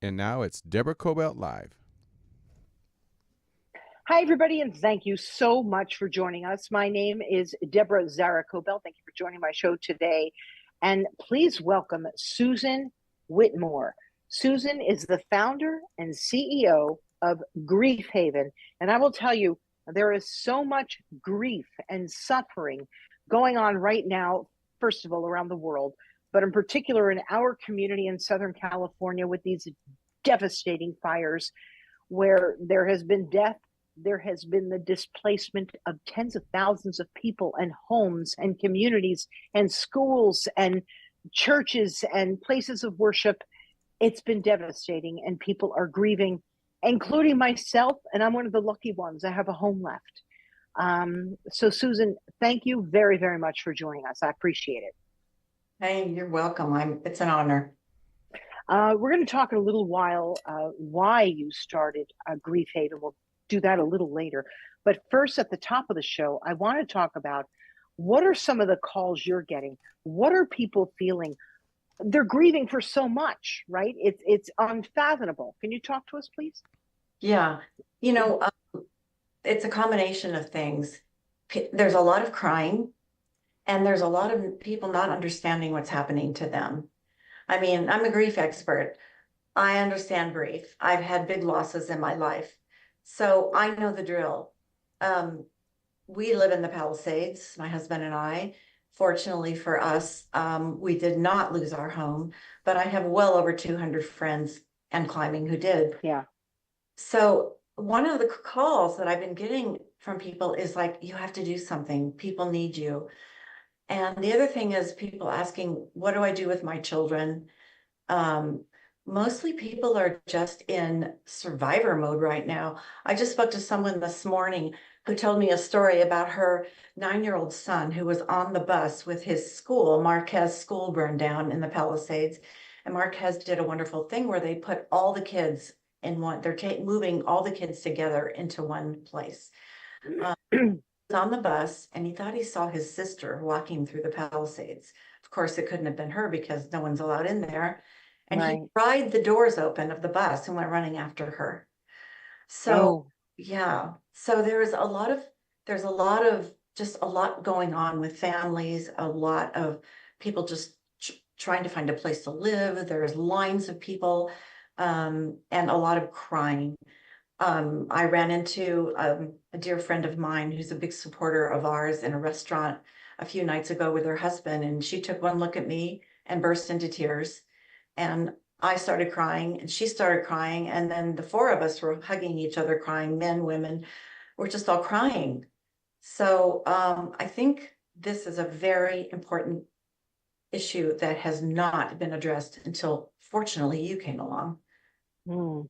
And now it's Deborah Kobylt Live. Hi, everybody, and thank you so much for joining us. My name is Deborah Zara Kobylt. Thank you for joining my show today. And please welcome Susan Whitmore. Susan is the founder and CEO of griefHaven. And I will tell you, there is so much grief and suffering going on right now, first of all, around the world, but in particular in our community in Southern California with these devastating fires where there has been death. There has been the displacement of tens of thousands of people and homes and communities and schools and churches and places of worship. It's been devastating, and people are grieving, including myself, and I'm one of the lucky ones. I have a home left. So Susan, thank you very, very much for joining us. I appreciate it. Hey, you're welcome. It's an honor. We're going to talk in a little while why you started griefHaven. We'll do that a little later. But first, at the top of the show, I want to talk about what are some of the calls you're getting? What are people feeling? They're grieving for so much, right? It's unfathomable. Can you talk to us, please? Yeah. It's a combination of things. There's a lot of crying, and there's a lot of people not understanding what's happening to them. I mean, I'm a grief expert. I understand grief. I've had big losses in my life. So I know the drill. We live in the Palisades, my husband and I. Fortunately for us, we did not lose our home, but I have well over 200 friends and climbing who did. Yeah. So one of the calls that I've been getting from people is like, you have to do something. People need you. And the other thing is people asking, what do I do with my children? Mostly people are just in survivor mode right now. I just spoke to someone this morning who told me a story about her 9-year-old son who was on the bus with his school. Marquez School burned down in the Palisades. And Marquez did a wonderful thing where they put all the kids in one, they're moving all the kids together into one place. He was on the bus and he thought he saw his sister walking through the Palisades. Of course, it couldn't have been her because no one's allowed in there. And right. He pried the doors open of the bus and went running after her. So, yeah. So there's a lot going on with families, a lot of people just trying to find a place to live. There's lines of people and a lot of crying. I ran into a dear friend of mine who's a big supporter of ours in a restaurant a few nights ago with her husband, and she took one look at me and burst into tears. And I started crying and she started crying. And then the four of us were hugging each other, crying, men, women, we're just all crying. So I think this is a very important issue that has not been addressed until, fortunately, you came along. Well,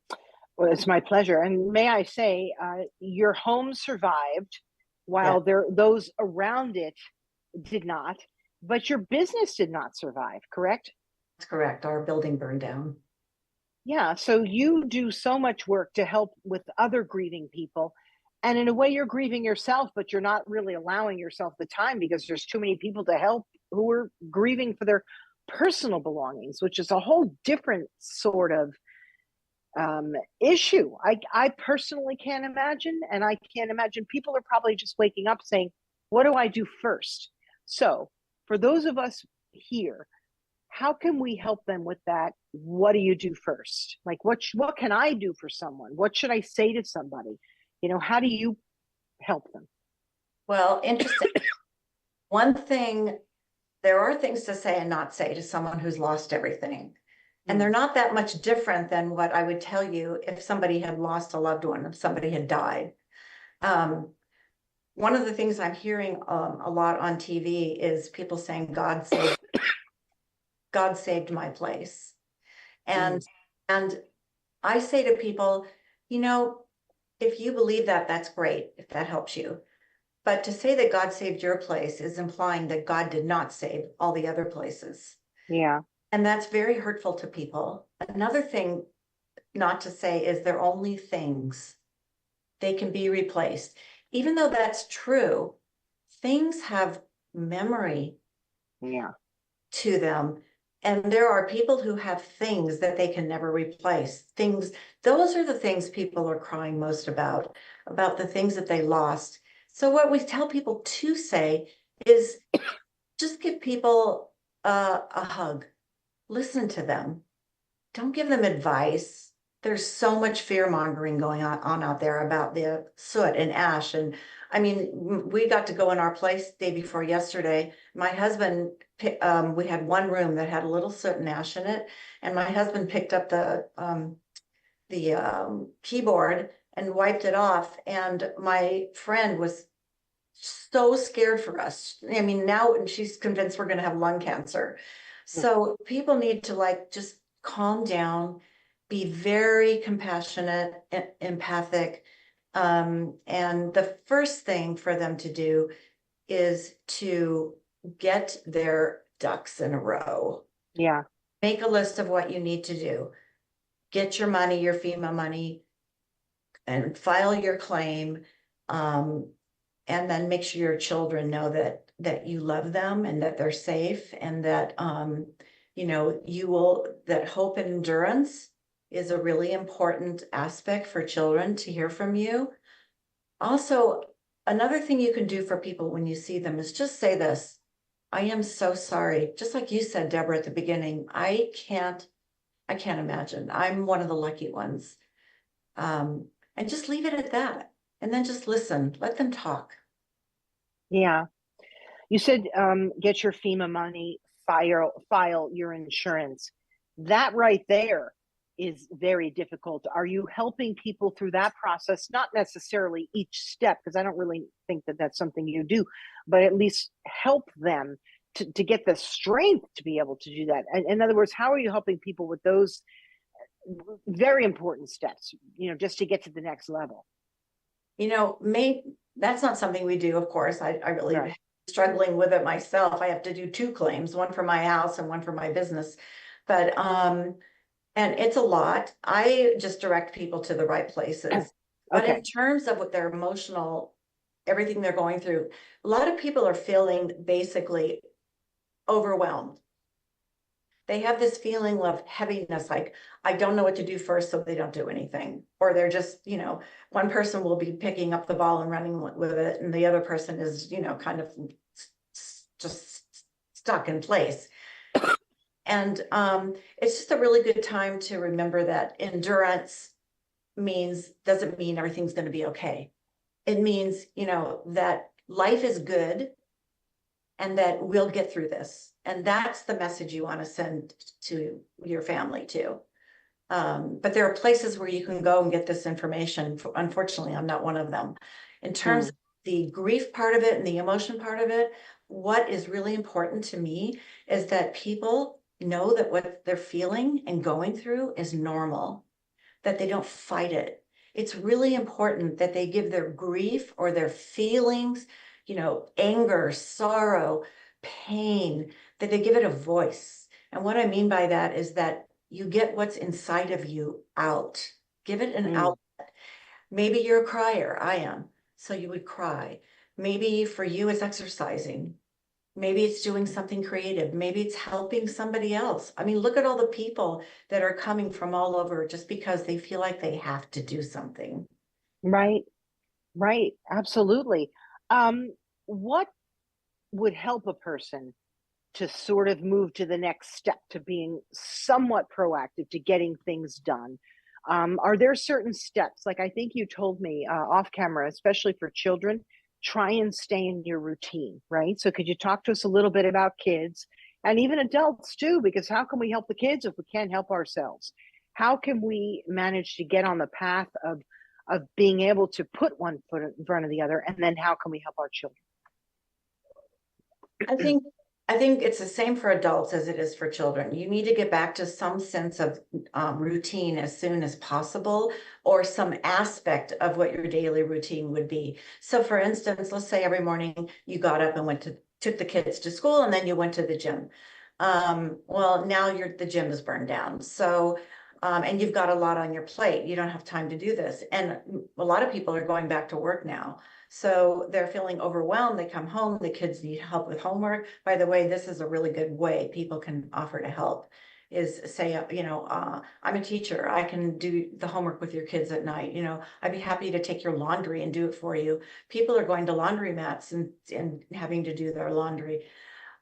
it's my pleasure. And may I say, your home survived while those around it did not, but your business did not survive, correct? That's correct. Our building burned down. Yeah. So you do so much work to help with other grieving people. And in a way, you're grieving yourself, but you're not really allowing yourself the time because there's too many people to help who are grieving for their personal belongings, which is a whole different sort of issue. I personally can't imagine. And I can't imagine people are probably just waking up saying, what do I do first? So for those of us here, how can we help them with that? What do you do first? Like, what can I do for someone? What should I say to somebody? How do you help them? Well, interesting. One thing, there are things to say and not say to someone who's lost everything. And they're not that much different than what I would tell you if somebody had lost a loved one, if somebody had died. One of the things I'm hearing a lot on TV is people saying, God saved my place. And I say to people, if you believe that, that's great, if that helps you. But to say that God saved your place is implying that God did not save all the other places. Yeah. And that's very hurtful to people. Another thing not to say is they're only things. They can be replaced. Even though that's true, things have memory to them. And there are people who have things that they can never replace. Those are the things people are crying most about the things that they lost. So what we tell people to say is just give people a hug, listen to them. Don't give them advice. There's so much fear mongering going on out there about the soot and ash. And I mean, we got to go in our place day before yesterday. My husband, we had one room that had a little soot and ash in it. And my husband picked up the keyboard and wiped it off. And my friend was so scared for us. I mean, now she's convinced we're going to have lung cancer. So people need to like just calm down, be very compassionate, empathic. And the first thing for them to do is to get their ducks in a row. Yeah. Make a list of what you need to do. Get your money, your FEMA money, and file your claim. And then make sure your children know that you love them and that they're safe, and that that hope and endurance is a really important aspect for children to hear from you. Also, another thing you can do for people when you see them is just say this: I am so sorry. Just like you said, Deborah, at the beginning, I can't imagine. I'm one of the lucky ones. And just leave it at that. And then just listen, let them talk. Yeah. You said get your FEMA money, file your insurance. That right there is very difficult. Are you helping people through that process? Not necessarily each step, because I don't really think that that's something you do, but at least help them to get the strength to be able to do that. In other words, how are you helping people with those very important steps, just to get to the next level? That's not something we do, of course. I really Right. struggling with it myself. I have to do 2 claims, one for my house and one for my business. But and it's a lot. I just direct people to the right places. But Okay. in terms of what their emotional, everything they're going through, a lot of people are feeling basically overwhelmed. They have this feeling of heaviness, like, I don't know what to do first, so they don't do anything. Or they're just, one person will be picking up the ball and running with it, and the other person is, kind of just stuck in place. And it's just a really good time to remember that endurance doesn't mean everything's going to be okay. It means, that life is good and that we'll get through this. And that's the message you want to send to your family too. But there are places where you can go and get this information. Unfortunately, I'm not one of them. In terms of the grief part of it and the emotion part of it, what is really important to me is that people know that what they're feeling and going through is normal, that they don't fight it. It's really important that they give their grief or their feelings, anger, sorrow, pain, that they give it a voice. And what I mean by that is that you get what's inside of you out. Give it an outlet. Maybe you're a crier. I am. So you would cry. Maybe for you it's exercising. Maybe it's doing something creative. Maybe it's helping somebody else. I mean, look at all the people that are coming from all over just because they feel like they have to do something. Right. Absolutely. What would help a person to sort of move to the next step, to being somewhat proactive, to getting things done? Are there certain steps? Like I think you told me off camera, especially for children, try and stay in your routine, right? So could you talk to us a little bit about kids and even adults too? Because how can we help the kids if we can't help ourselves? How can we manage to get on the path of being able to put one foot in front of the other, and then how can we help our children? I think it's the same for adults as it is for children. You need to get back to some sense of routine as soon as possible, or some aspect of what your daily routine would be. So for instance, let's say every morning you got up and took the kids to school, and then you went to the gym. Well, now the gym is burned down. So and you've got a lot on your plate. You don't have time to do this. And a lot of people are going back to work now. So they're feeling overwhelmed. They come home, the kids need help with homework. By the way, this is a really good way people can offer to help, is say, I'm a teacher. I can do the homework with your kids at night. I'd be happy to take your laundry and do it for you. People are going to laundromats and having to do their laundry.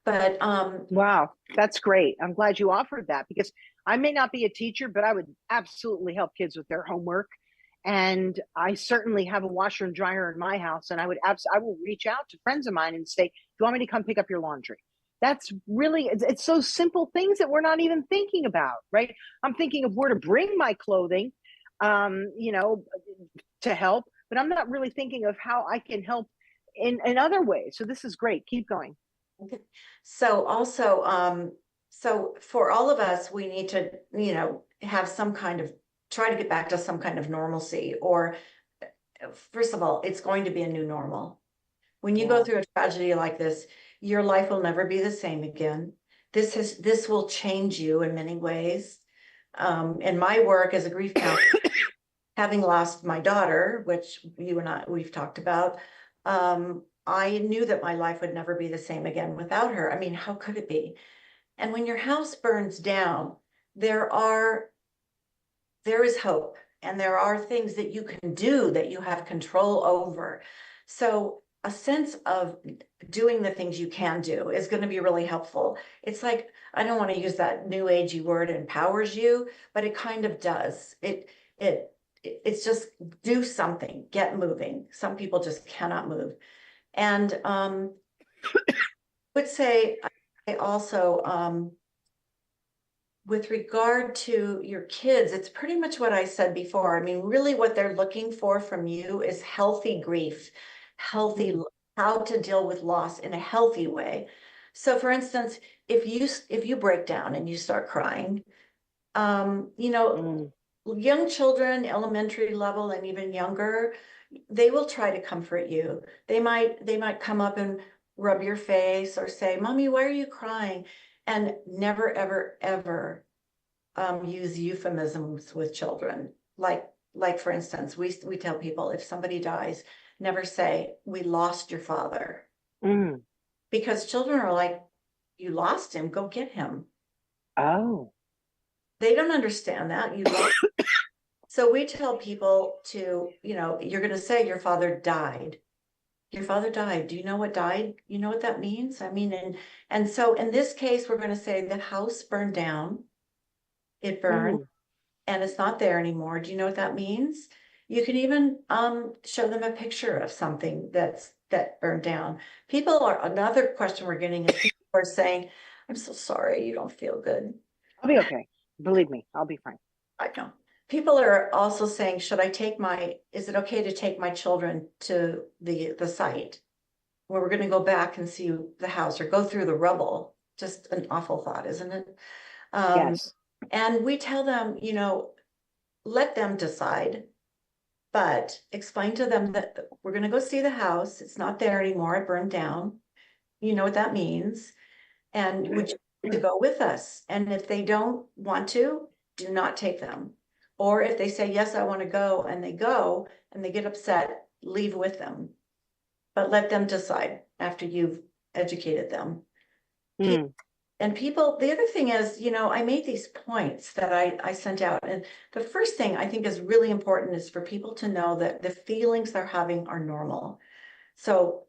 But wow, that's great. I'm glad you offered that, because I may not be a teacher, but I would absolutely help kids with their homework. And I certainly have a washer and dryer in my house, and I will reach out to friends of mine and say, "Do you want me to come pick up your laundry?" That's really, it's so simple things that we're not even thinking about, right? I'm thinking of where to bring my clothing, you know, to help, but I'm not really thinking of how I can help in other ways. So this is great. Keep going. so also, so for all of us, we need to, have some kind of, try to get back to some kind of normalcy, or first of all, it's going to be a new normal. When you go through a tragedy like this, your life will never be the same again. This will change you in many ways. In my work as a grief counselor, having lost my daughter, which you and we've talked about, I knew that my life would never be the same again without her. I mean, how could it be? And when your house burns down, there is hope, and there are things that you can do that you have control over. So a sense of doing the things you can do is going to be really helpful. It's like, I don't want to use that new agey word, empowers you, but it kind of does. It's just do something, get moving. Some people just cannot move. And I would say I also, with regard to your kids, it's pretty much what I said before. I mean, really what they're looking for from you is healthy grief, healthy, how to deal with loss in a healthy way. So for instance, if you break down and you start crying, young children, elementary level and even younger, they will try to comfort you. They might come up and rub your face or say, "Mommy, why are you crying?" And never, ever, ever use euphemisms with children. Like for instance, we tell people, if somebody dies, never say, "We lost your father." Because children are like, "You lost him, go get him." Oh. They don't understand that. You lost. So we tell people to, you're going to say your father died. Your father died. Do you know what died? You know what that means? I mean, and so in this case, we're going to say the house burned down. It burned and it's not there anymore. Do you know what that means? You can even show them a picture of something that burned down. Another question we're getting is people are saying, "I'm so sorry, you don't feel good." I'll be okay. Believe me, I'll be fine. I know. People are also saying, is it okay to take my children to the site where we're going to go back and see the house or go through the rubble? Just an awful thought, isn't it? Yes. And we tell them, let them decide, but explain to them that we're going to go see the house. It's not there anymore. It burned down. You know what that means. And would you like to go with us? And if they don't want to, do not take them. Or if they say, "Yes, I want to go," and they go and they get upset, leave with them. But let them decide after you've educated them. And people, the other thing is, I made these points that I sent out. And the first thing I think is really important is for people to know that the feelings they're having are normal. So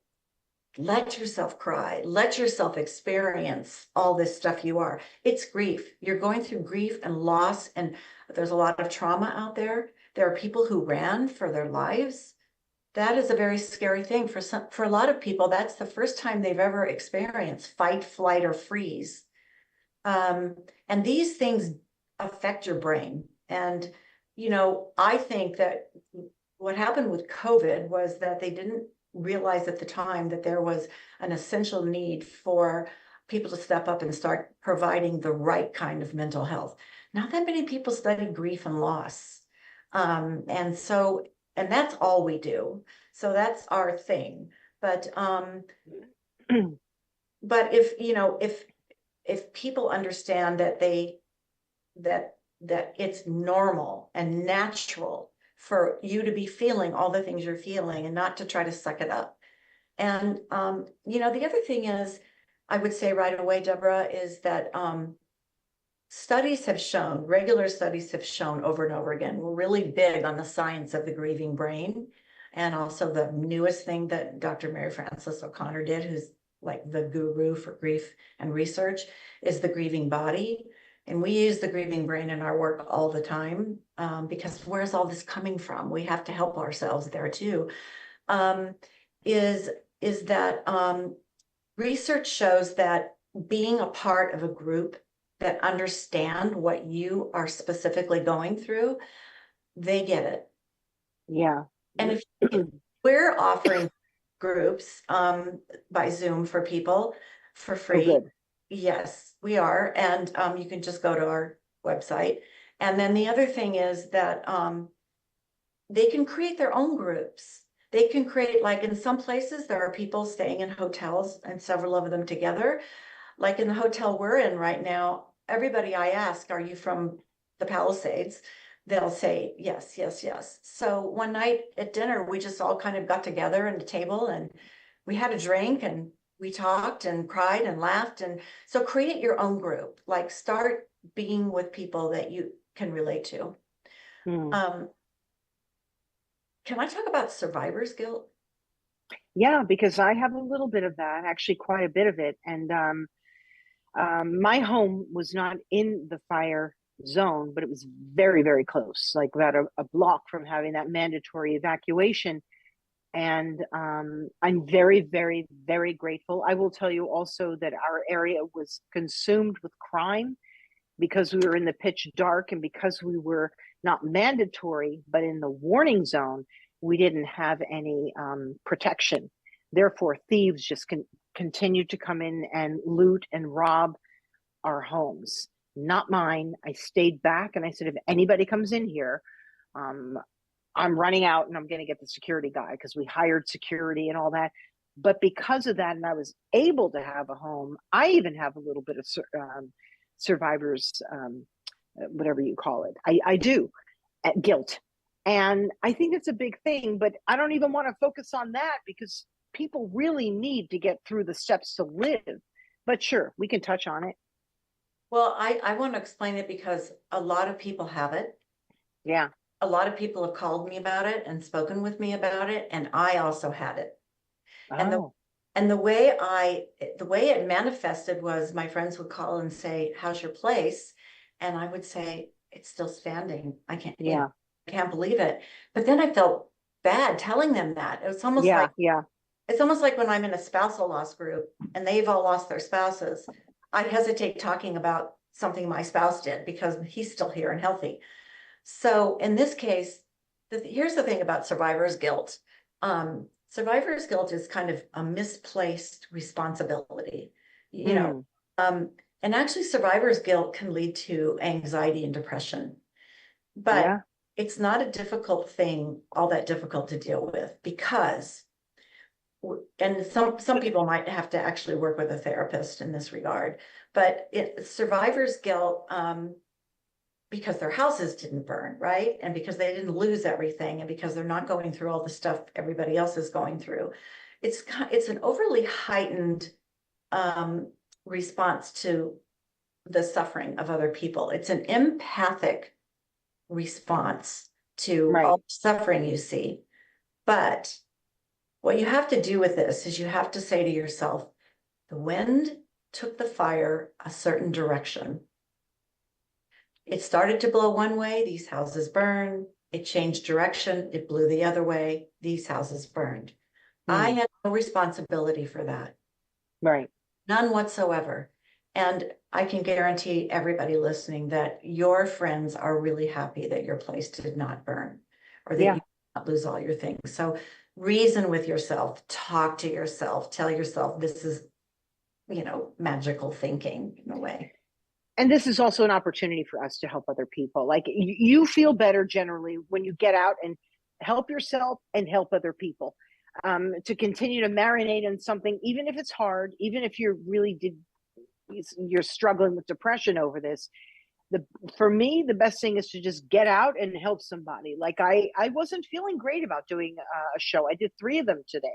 let yourself cry, let yourself experience all this stuff you are. It's grief. You're going through grief and loss, and there's a lot of trauma out there. There are people who ran for their lives. That is a very scary thing for a lot of people. That's the first time they've ever experienced fight, flight, or freeze. And these things affect your brain. And, I think that what happened with COVID was that they didn't realize at the time that there was an essential need for people to step up and start providing the right kind of mental health. Not that many people study grief and loss. And that's all we do. So that's our thing. But if people understand that that it's normal and natural for you to be feeling all the things you're feeling and not to try to suck it up. And, the other thing is, I would say right away, Deborah, is that regular studies have shown over and over again, we're really big on the science of the grieving brain. And also the newest thing that Dr. Mary Frances O'Connor did, who's like the guru for grief and research, is the grieving body. And we use the grieving brain in our work all the time, because where's all this coming from? We have to help ourselves there too. Is that research shows that being a part of a group that understand what you are specifically going through, they get it. Yeah. And if we're offering groups by Zoom for people for free. Oh, good. Yes, we are. And you can just go to our website. And then the other thing is that they can create their own groups. They can create, like in some places, there are people staying in hotels and several of them together. Like in the hotel we're in right now, everybody I ask, are you from the Palisades? They'll say, yes, yes, yes. So one night at dinner, we just all kind of got together at a table and we had a drink and we talked and cried and laughed. And so create your own group, like start being with people that you can relate to. Can I talk about survivor's guilt? Yeah, because I have a little bit of that, actually quite a bit of it. And my home was not in the fire zone, but it was very, very close, like about a block from having that mandatory evacuation. And I'm very, very, very grateful. I will tell you also that our area was consumed with crime because we were in the pitch dark and because we were not mandatory, but in the warning zone, we didn't have any protection. Therefore, thieves just continued to come in and loot and rob our homes. Not mine. I stayed back and I said, if anybody comes in here, I'm running out and I'm going to get the security guy, because we hired security and all that. But because of that, and I was able to have a home, I even have a little bit of survivor's, whatever you call it. I do, guilt. And I think it's a big thing, but I don't even want to focus on that because people really need to get through the steps to live. But sure, we can touch on it. Well, I want to explain it because a lot of people have it. Yeah. A lot of people have called me about it and spoken with me about it, and I also had it. Oh. And the way it manifested was my friends would call and say, "How's your place?" And I would say, "It's still standing. I can't believe it." But then I felt bad telling them that. It was almost it's almost like when I'm in a spousal loss group and they've all lost their spouses, I hesitate talking about something my spouse did because he's still here and healthy. So in this case, here's the thing about survivor's guilt. Survivor's guilt is kind of a misplaced responsibility, and actually survivor's guilt can lead to anxiety and depression, but it's not a difficult thing, all that difficult to deal with, because, and some people might have to actually work with a therapist in this regard, but survivor's guilt, because their houses didn't burn, right? And because they didn't lose everything, and because they're not going through all the stuff everybody else is going through. It's an overly heightened response to the suffering of other people. It's an empathic response to all the suffering you see. But what you have to do with this is you have to say to yourself, the wind took the fire a certain direction. It started to blow one way, these houses burned. It changed direction, it blew the other way, these houses burned. I had no responsibility for that. Right. None whatsoever. And I can guarantee everybody listening that your friends are really happy that your place did not burn, or that you did not lose all your things. So reason with yourself, talk to yourself, tell yourself this is, magical thinking in a way. And this is also an opportunity for us to help other people. Like you feel better generally when you get out and help yourself and help other people. To continue to marinate in something, even if it's hard, even if you're struggling with depression over this, for me, the best thing is to just get out and help somebody. Like I wasn't feeling great about doing a show. I did 3 of them today,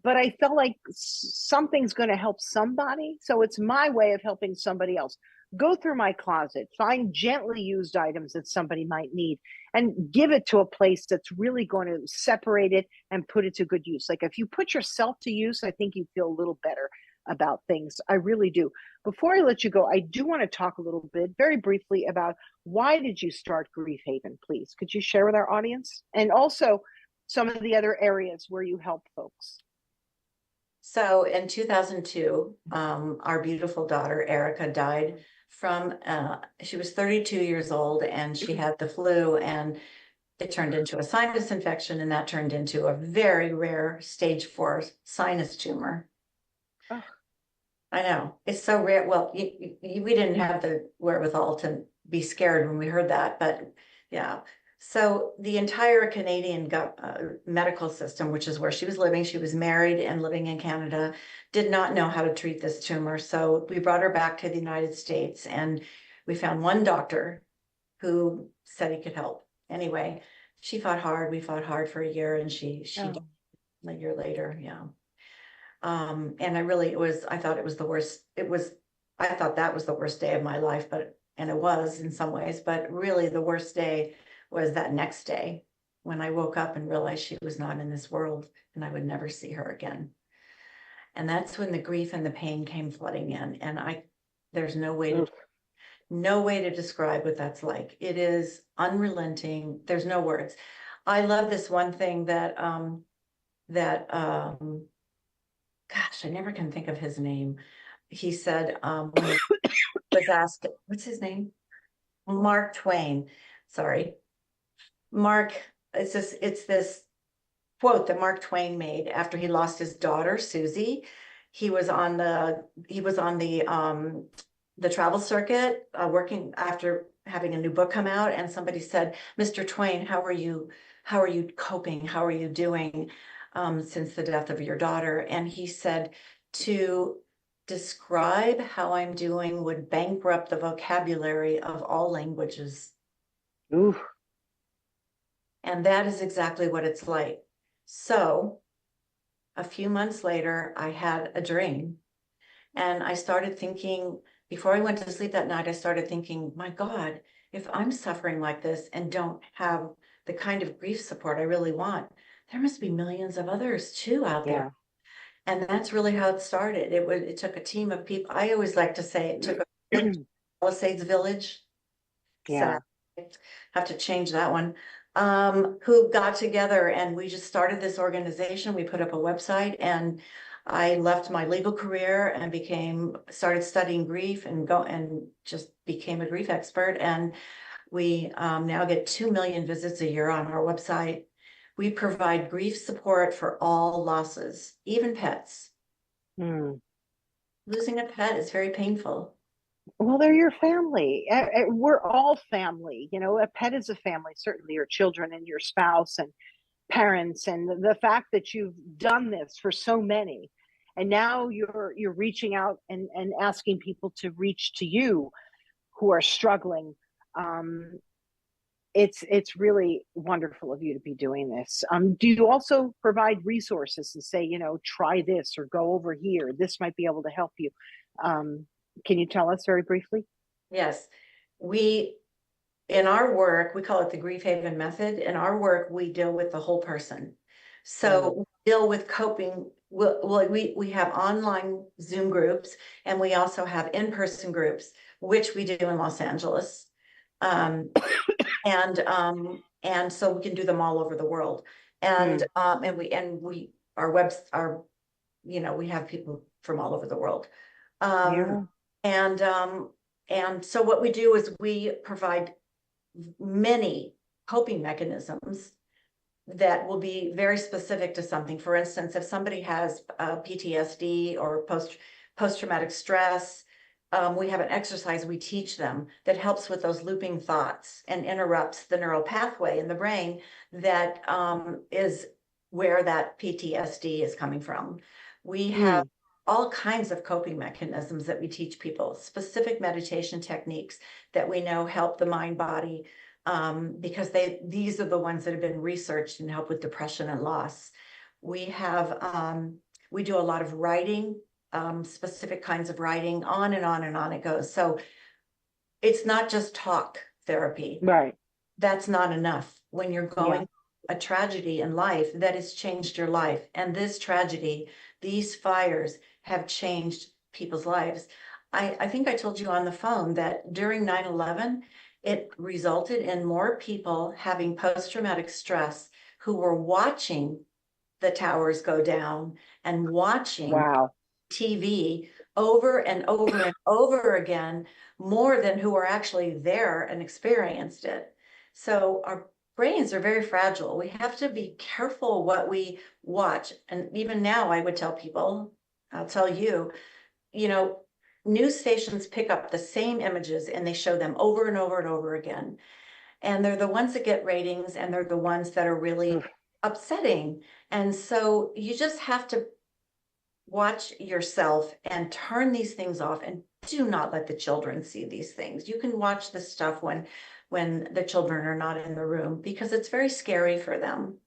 but I felt like something's going to help somebody. So it's my way of helping somebody else. Go through my closet, find gently used items that somebody might need, and give it to a place that's really going to separate it and put it to good use. Like if you put yourself to use, I think you feel a little better about things. I really do. Before I let you go, I do want to talk a little bit, very briefly, about why did you start griefHaven, please? Could you share with our audience? And also some of the other areas where you help folks. So in 2002, our beautiful daughter, Erica, died from, she was 32 years old and she had the flu, and it turned into a sinus infection, and that turned into a very rare stage 4 sinus tumor. Oh. I know, it's so rare. Well, we didn't have the wherewithal to be scared when we heard that, but yeah. So the entire Canadian medical system, which is where she was living, she was married and living in Canada, did not know how to treat this tumor. So we brought her back to the United States, and we found one doctor who said he could help. Anyway, she fought hard. We fought hard for a year, and she died a year later. Yeah. And I thought it was the worst. I thought that was the worst day of my life, and it was in some ways, but really the worst day was that next day when I woke up and realized she was not in this world and I would never see her again. And that's when the grief and the pain came flooding in. And there's no way to describe what that's like. It is unrelenting. There's no words. I love this one thing that, gosh, I never can think of his name. He said, when he was asked, what's his name? Mark Twain. Sorry. Mark, it's this quote that Mark Twain made after he lost his daughter, Susie. He was on the travel circuit, working after having a new book come out, and somebody said, "Mr. Twain, how are you coping? How are you doing since the death of your daughter?" And he said, "To describe how I'm doing would bankrupt the vocabulary of all languages." Ooh. And that is exactly what it's like. So a few months later, I had a dream, and I started thinking, before I went to sleep that night, I started thinking, my God, if I'm suffering like this and don't have the kind of grief support I really want, there must be millions of others too out there. And that's really how it started. It took a team of people. I always like to say it took a Palisades village. Yeah. So I have to change that one. Who got together, and we just started this organization. We put up a website, and I left my legal career and started studying grief and just became a grief expert. And we now get 2 million visits a year on our website. We provide grief support for all losses, even pets. Losing a pet is very painful. Well, they're your family. We're all family. You know, a pet is a family, certainly your children and your spouse and parents. And the fact that you've done this for so many, and now you're reaching out and asking people to reach to you who are struggling. It's really wonderful of you to be doing this. Do you also provide resources and say, you know, try this or go over here? This might be able to help you. Can you tell us very briefly? Yes. In our work, we call it the griefHaven method. In our work, we deal with the whole person. So we deal with coping. We have online Zoom groups, and we also have in-person groups, which we do in Los Angeles. And so we can do them all over the world. And we have people from all over the world. And so what we do is we provide many coping mechanisms that will be very specific to something. For instance, if somebody has PTSD or post-traumatic stress, we have an exercise we teach them that helps with those looping thoughts and interrupts the neural pathway in the brain that is where that PTSD is coming from. We have all kinds of coping mechanisms that we teach people, specific meditation techniques that we know help the mind body, because these are the ones that have been researched and help with depression and loss. We do a lot of writing, specific kinds of writing, on and on and on it goes. So it's not just talk therapy. Right. That's not enough when you're going a tragedy in life that has changed your life. And this tragedy, these fires have changed people's lives. I think I told you on the phone that during 9/11, it resulted in more people having post-traumatic stress who were watching the towers go down and watching TV over and over and over again, more than who were actually there and experienced it. So our brains are very fragile. We have to be careful what we watch. And even now, I would tell people, I'll tell you, news stations pick up the same images and they show them over and over and over again. And they're the ones that get ratings, and they're the ones that are really upsetting. And so you just have to watch yourself and turn these things off, and do not let the children see these things. You can watch this stuff when the children are not in the room, because it's very scary for them.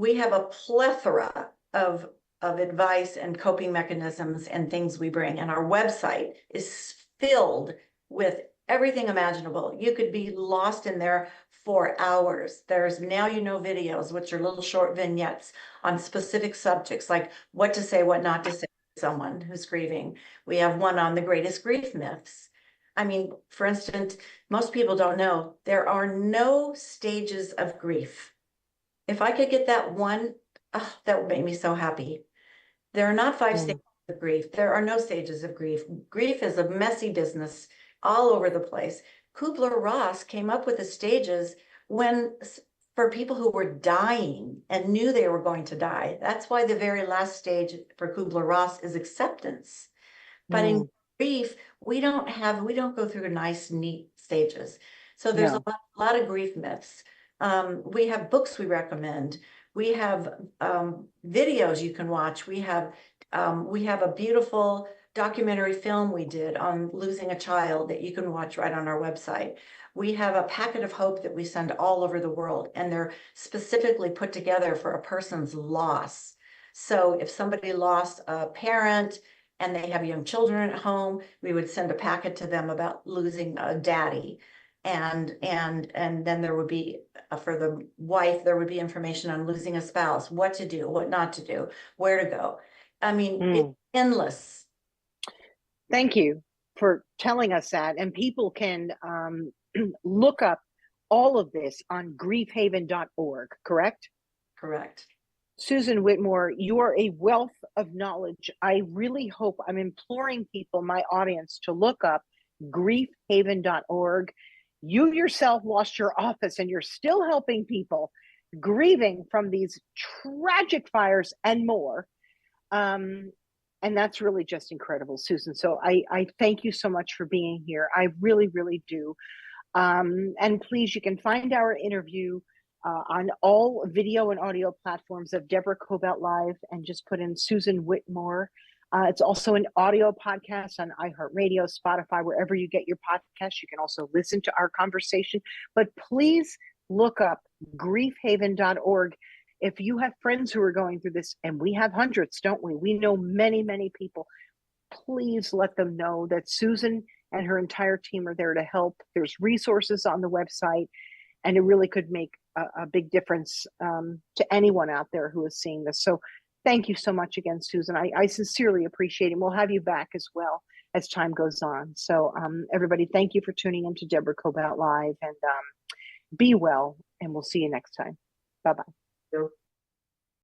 We have a plethora of advice and coping mechanisms and things we bring. And our website is filled with everything imaginable. You could be lost in there for hours. There's Now You Know videos, which are little short vignettes on specific subjects, like what to say, what not to say to someone who's grieving. We have one on the greatest grief myths. I mean, for instance, most people don't know there are no stages of grief. If I could get that one, that would make me so happy. There are not 5 stages of grief. There are no stages of grief. Grief is a messy business all over the place. Kubler-Ross came up with the stages for people who were dying and knew they were going to die. That's why the very last stage for Kubler-Ross is acceptance. But in grief, we don't go through nice, neat stages. So there's a lot of grief myths. We have books we recommend. We have videos you can watch. We have a beautiful documentary film we did on losing a child that you can watch right on our website. We have a packet of hope that we send all over the world, and they're specifically put together for a person's loss. So if somebody lost a parent and they have young children at home, we would send a packet to them about losing a daddy. And then there would be, for the wife, there would be information on losing a spouse, what to do, what not to do, where to go. I mean, it's endless. Thank you for telling us that. And people can look up all of this on griefhaven.org, correct? Correct. Susan Whitmore, you are a wealth of knowledge. I really hope, I'm imploring people, my audience, to look up griefhaven.org. You yourself lost your office and you're still helping people grieving from these tragic fires and more. And that's really just incredible, Susan. So I thank you so much for being here. I really, really do. And please, you can find our interview on all video and audio platforms of Deborah Kobylt Live, and just put in Susan Whitmore. It's also an audio podcast on iHeartRadio, Spotify, wherever you get your podcasts. You can also listen to our conversation. But please look up griefhaven.org. If you have friends who are going through this, and we have hundreds, don't we? We know many, many people. Please let them know that Susan and her entire team are there to help. There's resources on the website, and it really could make a big difference to anyone out there who is seeing this. So thank you so much again, Susan. I sincerely appreciate it. We'll have you back as well as time goes on. So everybody, thank you for tuning in to Deborah Kobylt Live, and be well, and we'll see you next time. Bye-bye.